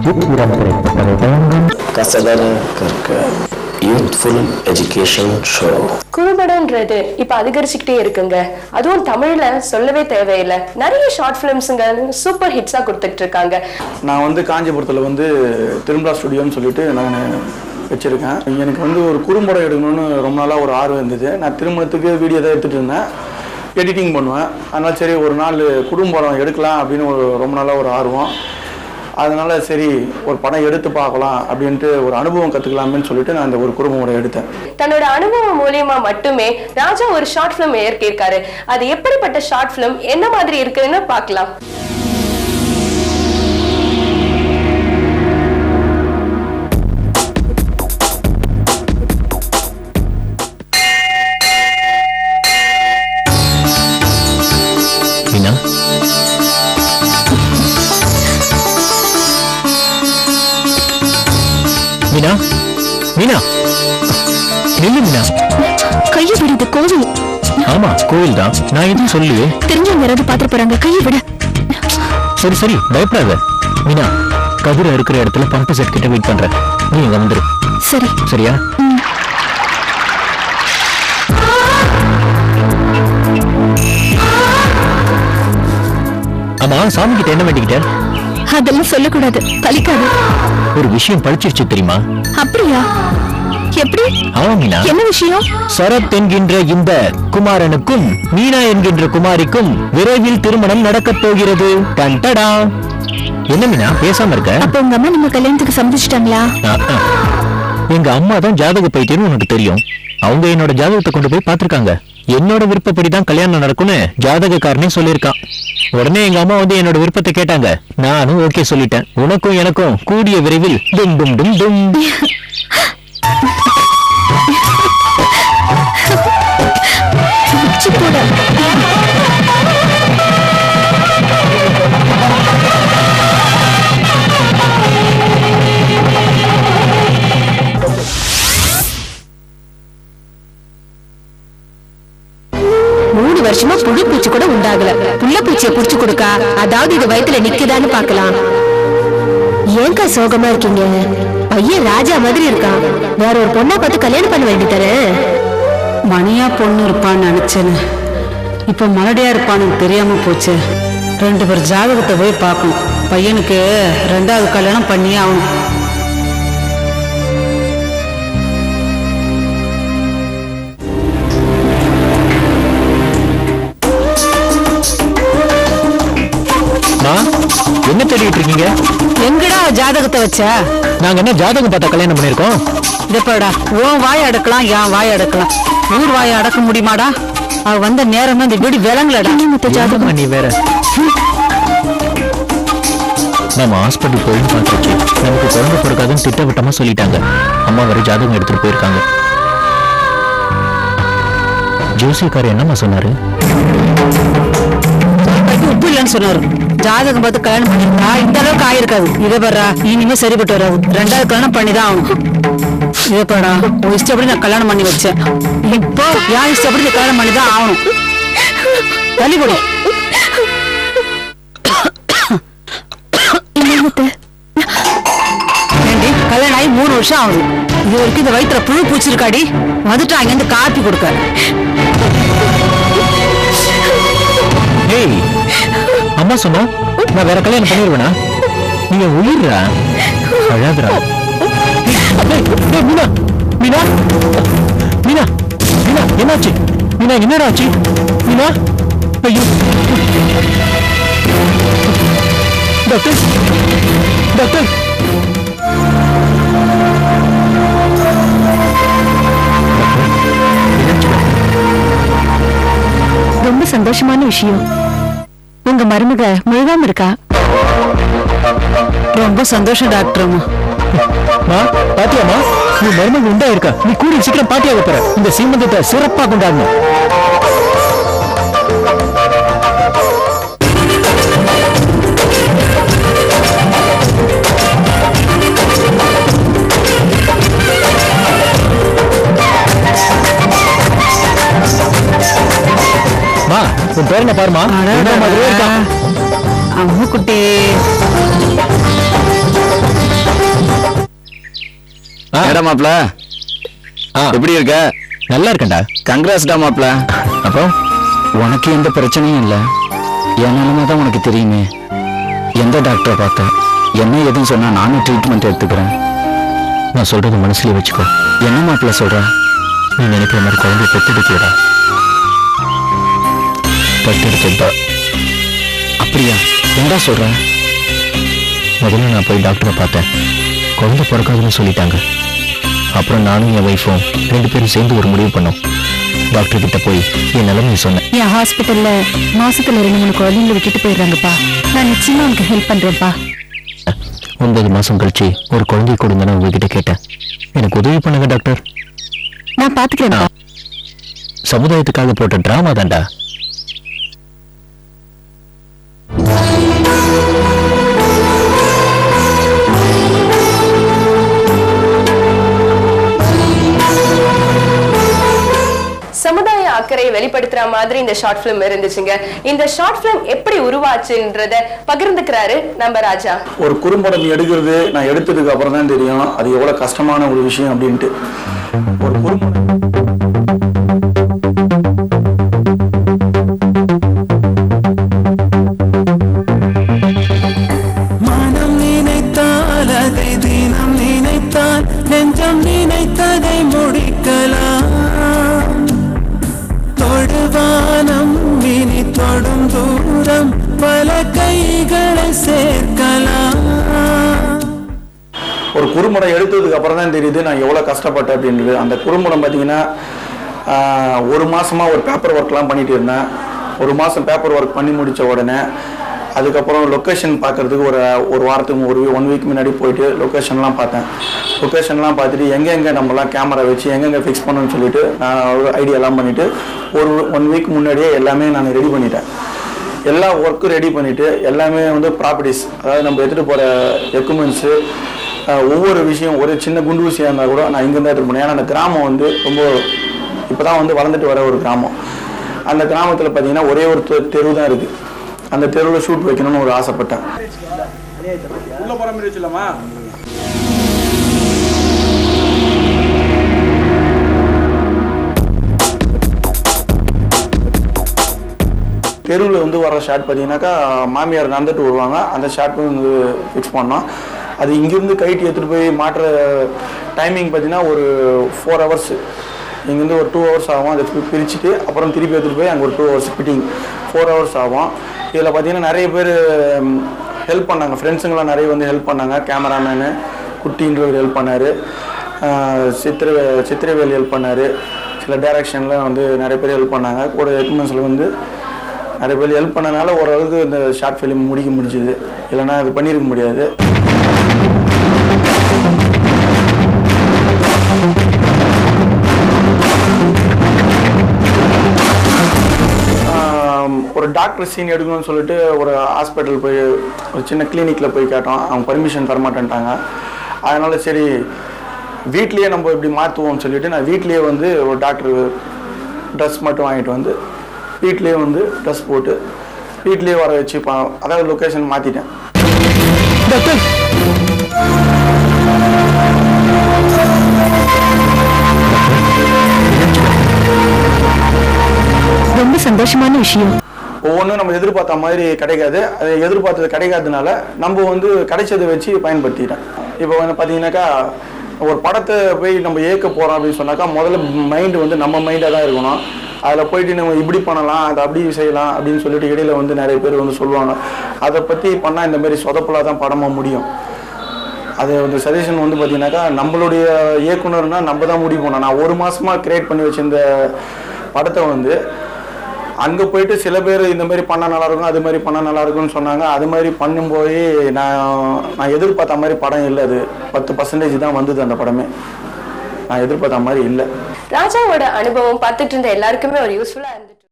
சித்திரம் திரைப்பட்டதை வழங்கும் கசடர கற்க யூத்ஃபுல் எஜுகேஷன் ஷோ. குறும்படம்ன்றது இப்ப அதிகரிச்சுக்கிட்டே இருக்குங்க. அதுவும் தமிழ்ல சொல்லவே தேவையில்லை. நிறைய ஷார்ட் பிலிம்ஸுங்க சூப்பர் ஹிட்ஸா கொடுத்துட்டு இருக்காங்க. நான் காஞ்சிபுரத்தில் திருமலா ஸ்டுடியோன்னு சொல்லிட்டு நான் வச்சிருக்கேன். எனக்கு ஒரு குறும்படம் எடுக்கணும்னு ரொம்ப நாளாக ஒரு ஆர்வம் இருந்தது. நான் திருமணத்துக்கு வீடியோ தான் எடுத்துகிட்டு இருந்தேன், எடிட்டிங் பண்ணுவேன். அதனால் சரி ஒரு நாள் குறும்படம் எடுக்கலாம் அப்படின்னு ரொம்ப நாளாக ஒரு ஆர்வம். அதனால சரி ஒரு படம் எடுத்து பார்க்கலாம் அப்படின்ட்டு ஒரு அனுபவம் கற்றுக்கலாமேன்னு சொல்லிட்டு நான் அந்த ஒரு குறும்படம் எடுத்தேன். தன்னோட அனுபவம் மூலியமா மட்டுமே ராஜா ஒரு ஷார்ட் பிலிம் இயற்கையிருக்காரு. அது எப்படிப்பட்ட ஷார்ட் பிலிம், என்ன மாதிரி இருக்குன்னு பார்க்கலாம். மீனா, மீனா, நில்லு மீனா. கையை விடு, இது கோவில். ஆமா கோவில் தான், நான் எதுவும் சொல்லுவே. தெரிஞ்சவங்க யாராவது பாத்துட்டு போறாங்க, கையை விட. சரி சரி பயப்படாத மீனா. கதிர இருக்கிற இடத்துல பம்பு செட் கிட்ட வெயிட் பண்ற, நீ இங்க வந்துரு. சரி சரியா? ஆமா சாமி கிட்ட என்ன வேண்டிக்கிட்ட? அதெல்லாம் சொல்லக்கூடாது, பலிக்காது. ஒரு விஷயம் பழிச்சிருச்சு தெரியுமா? அப்படியா? எப்படி? ஆமா மீனா. என்ன விஷயம்? சரத் என்கின்ற இந்த குமாரனுக்கும் மீனா என்கின்ற குமாரிக்கும் விரைவில் திருமணம் நடக்கப் போகிறது. டண்டடா. என்ன மீனா பேசாம இருக்க? அப்ப உங்க அம்மா நம்ம கல்யாணத்துக்கு சம்மதிச்சிட்டாங்களா? எங்க அம்மா தான் ஜாதக பைத்தியம் உனக்கு தெரியும். அவங்க என்னோட ஜாதகத்தை கொண்டு போய் பாத்துருக்காங்க. என்னோட விருப்பப்படிதான் கல்யாணம் நடக்கும்னு ஜாதகக்காரனே சொல்லியிருக்கான். உடனே எங்க அம்மா என்னோட விருப்பத்தை கேட்டாங்க. நானும் ஓகே சொல்லிட்டேன். உனக்கும் எனக்கும் கூடிய விரைவில் டும் டும் டும் டும். வருஷமா புழு பூச்சி கூட உண்டாகல. புள்ள பூச்சியை புடிச்சு கொடுக்கா, அதாவது இது வயித்துல நிக்குதான்னு பாக்கலாம். ஏங்கா சோகமா இருக்கீங்க? பையன் ராஜா மாதிரி இருக்கான். வேற ஒரு பொண்ணா பார்த்து கல்யாணம் பண்ண வேண்டியதானே? மணியா பொண்ணு இருப்பான்னு நினைச்சேன்னு இப்ப மலடியா இருப்பான்னு தெரியாம போச்சு. 2 பேர் ஜாதகத்தை போய் பார்க்கணும். பையனுக்கு 2வது கல்யாணம் பண்ணியே ஆகணும். என்ன தேடிட்டு இருக்கீங்க? எங்கடா ஜாதகத்தை வச்ச? நாங்க என்ன ஜாதகம் பார்த்தா கல்யாணம் பண்ணிருக்கோம்? இதப்படா உன் வாய் அடக்கலாம், என் வாய் அடக்கலாம். ஊர் வாயை அடக்க முடியுமாடா? அவ வந்த நேரம் இந்த வீடு விளங்கலடா. ஜாதகம் நீ வேற. நம்ம ஹாஸ்பிட்டல் போய் பார்த்தாச்சு. நமக்கு குழந்தை பிறக்காதுன்னு திட்டவட்டமா சொல்லிட்டாங்க. அம்மா வரை ஜாதகம் எடுத்துட்டு போயிருக்காங்க. ஜோசியக்காரர் என்னம்மா சொன்னாரு? உப்பு இல்லைன்னு சொன்னாரு. ஜாதகம் பார்த்து கல்யாணம் பண்ணிருக்கா இந்த அளவுக்கு ஆயிருக்காது. இதை பாரா, இனிமே சரிப்பட்டு வராது. 2வது கல்யாணம் பண்ணிதான் ஆகணும். இதை பாடா, உன் இஷ்டப்படி நான் கல்யாணம் பண்ணி வச்சேன். இப்போ என் இஷ்டப்படி நீ கல்யாணம் பண்ணிதான் ஆகணும். தள்ளிப்படி. கல்யாணம் ஆகி 3 வருஷம் ஆகுது. இது வரைக்கும் இந்த வயிற்றுல புழு பூச்சிருக்காடி. வந்துட்டு அங்கிருந்து காப்பி கொடுக்க. ஏய், அம்மா சொன்னா நான் வேற கல்யாணம் பண்ணிடுவேனா? நீங்க உயிர்றா, அழாதுரா. மீனா, மீனா, மீனா, மீனா, என்னாச்சு? மீனா, என்னடா ஆச்சு? மீனா, ஐயோ, டாக்டர், டாக்டர். ரொம்ப சந்தோஷமான விஷயம். உங்க மருமக முழுகாம இருக்கா? ரொம்ப சந்தோஷம் டாக்டர். அம்மா பாத்தியாமா, நீ மருமக உண்டா இருக்கா. நீ கூடி சீக்கிரம் பாட்டியாக போற. இந்த சீமந்தத்தை சிறப்பா கொண்டாடணும். உன் பேர் என்ன பாருமா? அம்முக்குட்டி ஏடா மாப்ள, எப்படி இருக்க? நல்லா இருக்கேன்டா. கங்க்ராஸ்டா மாப்ள. அப்புறம் உனக்கு எந்த பிரச்சனையும் இல்லை. என் நிலைமை தான் உனக்கு தெரியுமே. எந்த டாக்டரை பார்த்த என்ன எதுன்னு சொன்னா நானும் ட்ரீட்மெண்ட் எடுத்துக்கிறேன். நான் சொல்றது மனசுலயே வச்சுக்கோ. என்ன மாப்பிள்ள சொல்ற? நீ நினைக்கிற மாதிரி குழந்தை பெற்றெடுக்கலடா, பெற்றெடுத்தா. அப்படியா? என்னடா சொல்ற? முதல்ல நான் போய் டாக்டரை பார்த்தேன். குழந்தை பிறக்காதுன்னு சொல்லிட்டாங்க. அப்புறம் நானும் என் ஒய்ஃபும் 2 பேரும் சேர்ந்து ஒரு முடிவு பண்ணோம். டாக்டர் கிட்ட போய் என் நிலைமையை சொன்னேன். என் ஹாஸ்பிட்டல்ல மாசத்துல 2-3 குழந்தைங்களை விட்டுட்டு போயிடுறாங்கப்பா. நான் நிச்சயமா உனக்கு ஹெல்ப் பண்றேன்ப்பா. 9 மாசம் கழிச்சு ஒரு குழந்தைய கொடுங்கன்னு உங்ககிட்ட கேட்டேன். எனக்கு உதவி பண்ணுங்க டாக்டர். நான் பாத்துக்கிறேன்ப்பா. சமுதாயத்துக்காக போட்ட டிராமா தான்டா. சமுதாய அக்கறையை வெளிப்படுத்துற மாதிரி இந்த ஷார்ட் பிலிம் இருந்துச்சுங்க. இந்த ஷார்ட் பிலிம் எப்படி உருவாச்சுன்றத பகிர்ந்துக்கிறாரு நம்ம ராஜா. ஒரு குறும்படம் எடுக்கிறது நான் எடுத்ததுக்கு அப்புறம் தான் தெரியும் அது எவ்வளவு கஷ்டமான ஒரு விஷயம் அப்படின்ட்டு. ஒரு குறும்படம் மனம் நினைத்தால் அதை தினம் நினைத்தால் நெஞ்சம் நினைத்ததை முடிக்கலாம். தொடுவானம் இனி தொடும் தூரம் பல கைகளை சேர்க்கலாம். ஒரு குறும்படம் எடுத்ததுக்கு அப்புறம் தான் தெரியுது நான் எவ்வளோ கஷ்டப்பட்டேன் அப்படின்றது. அந்த குறும்படம் பார்த்தீங்கன்னா 1 மாசமா ஒரு பேப்பர் ஒர்க்லாம் பண்ணிட்டு இருந்தேன். 1 மாதம் பேப்பர் ஒர்க் பண்ணி முடித்த உடனே அதுக்கப்புறம் லொக்கேஷன் பார்க்குறதுக்கு ஒரு வாரத்துக்கு 1 வீக் முன்னாடி போயிட்டு லொக்கேஷன்லாம் பார்த்தேன். லொக்கேஷன்லாம் பார்த்துட்டு எங்கெங்கே நம்மலாம் கேமரா வச்சு எங்கெங்கே ஃபிக்ஸ் பண்ணணும்னு சொல்லிட்டு நான் ஒரு ஐடியாலாம் பண்ணிவிட்டு 1 வீக் முன்னாடியே எல்லாமே நான் ரெடி பண்ணிட்டேன். எல்லா ஒர்க்கும் ரெடி பண்ணிவிட்டு எல்லாமே வந்து ப்ராப்பர்ட்டிஸ், அதாவது நம்ம எடுத்துகிட்டு போகிற எக்யூப்மெண்ட்ஸு, ஒவ்வொரு விஷயம், ஒரு சின்ன குண்டு விஷயம் இருந்தால் கூட நான் இங்கேருந்து எடுத்துகிட்டு போனேன். ஏன்னா அந்த கிராமம் வந்து ரொம்ப இப்போ தான் வந்து வளர்ந்துட்டு வர ஒரு கிராமம். அந்த கிராமத்தில் பார்த்தீங்கன்னா ஒரே ஒரு தெரு தான் இருக்குது. அந்த தெருவில் ஷூட் வைக்கணும்னு ஒரு ஆசைப்பட்டேன். தெருவில் வந்து வர ஷாட் பார்த்தீங்கன்னாக்கா மாமியார் நடந்துட்டு வருவாங்க. அந்த ஷாட் வந்து ஃபிக்ஸ் பண்ணோம். அது இங்கேருந்து கைட்டு எடுத்துகிட்டு போய் மாட்டுற டைமிங் பார்த்தீங்கன்னா ஒரு 4 ஹவர்ஸ். இங்கேருந்து ஒரு 2 ஹவர்ஸ் ஆகும். அதை பிரிச்சுட்டு அப்புறம் திருப்பி எடுத்துகிட்டு போய் அங்கே ஒரு 2 ஹவர்ஸ் ஃபிட்டிங் 4 ஹவர்ஸ் ஆகும். இதில் பார்த்தீங்கன்னா நிறைய பேர் ஹெல்ப் பண்ணாங்க. ஃப்ரெண்ட்ஸுங்களாம் நிறைய வந்து ஹெல்ப் பண்ணாங்க. கேமராமேனு குட்டின்றவர் ஹெல்ப் பண்ணார். சித்திரவேல் ஹெல்ப் பண்ணார். சில டைரக்ஷனில் வந்து நிறைய பேர் ஹெல்ப் பண்ணாங்க. கூட எக்யூப்மெண்ட்ஸில் வந்து நிறைய பேர் ஹெல்ப் பண்ணனால ஓரளவுக்கு இந்த ஷார்ட் ஃபிலிம் முடிக்க முடிஞ்சுது. இல்லைன்னா அது பண்ணியிருக்க முடியாது. ஒரு டாக்டர் சீன் எடுக்கணும்னு சொல்லிட்டு ஒரு ஹாஸ்பிட்டல் போய் ஒரு சின்ன கிளினிக்கில் போய் கேட்டோம். அவங்க பர்மிஷன் தரமாட்டேன்ட்டாங்க. அதனால் சரி வீட்லேயே நம்ம இப்படி மாற்றுவோம்னு சொல்லிட்டு நான் வீட்லேயே வந்து ஒரு டாக்டர் ட்ரெஸ் மட்டும் வாங்கிட்டு வந்து வீட்லேயே வந்து ட்ரெஸ் போட்டு வீட்லேயே வர வச்சு அதாவது லொக்கேஷன் மாற்றிட்டேன். ரொம்ப சந்தோஷமான விஷயம். ஒவ்வொன்றும் நம்ம எதிர்பார்த்த மாதிரி கிடைக்காது. அது எதிர்பார்த்தது கிடைக்காததுனால நம்ம வந்து கிடைச்சதை வச்சு பயன்படுத்திட்டேன். இப்போ வந்து பார்த்தீங்கன்னாக்கா ஒரு படத்தை போய் நம்ம இயக்க போகிறோம் அப்படின்னு சொன்னாக்கா முதல்ல மைண்டு வந்து நம்ம மைண்டாக தான் இருக்கணும். அதில் போயிட்டு நம்ம இப்படி பண்ணலாம், அதை அப்படி செய்யலாம் அப்படின்னு சொல்லிட்டு இடையில வந்து நிறைய பேர் வந்து சொல்லுவாங்க. அதை பற்றி பண்ணால் இந்த மாதிரி சொதப்பலாக தான் படமாக முடியும். அது வந்து சஜஷன் வந்து பார்த்தீங்கன்னாக்கா நம்மளுடைய இயக்குனர்னா நம்ம தான் முடிவு பண்ணோம். நான் 1 மாதமாக கிரியேட் பண்ணி வச்சிருந்த படத்தை வந்து அங்கே போயிட்டு சில பேர் இந்த மாதிரி பண்ணால் நல்லாயிருக்கும், அது மாதிரி பண்ணால் நல்லாயிருக்கும்னு சொன்னாங்க. அது மாதிரி பண்ணும்போது நான் எதிர்பார்த்த மாதிரி படம் இல்லை. அது 10% தான் வந்தது. அந்த படமே நான் எதிர்பார்த்த மாதிரி இல்லை. ராஜாவோட அனுபவம் பார்த்துட்டு இருந்த எல்லாருக்குமே ஒரு யூஸ்ஃபுல்லா இருந்துச்சு.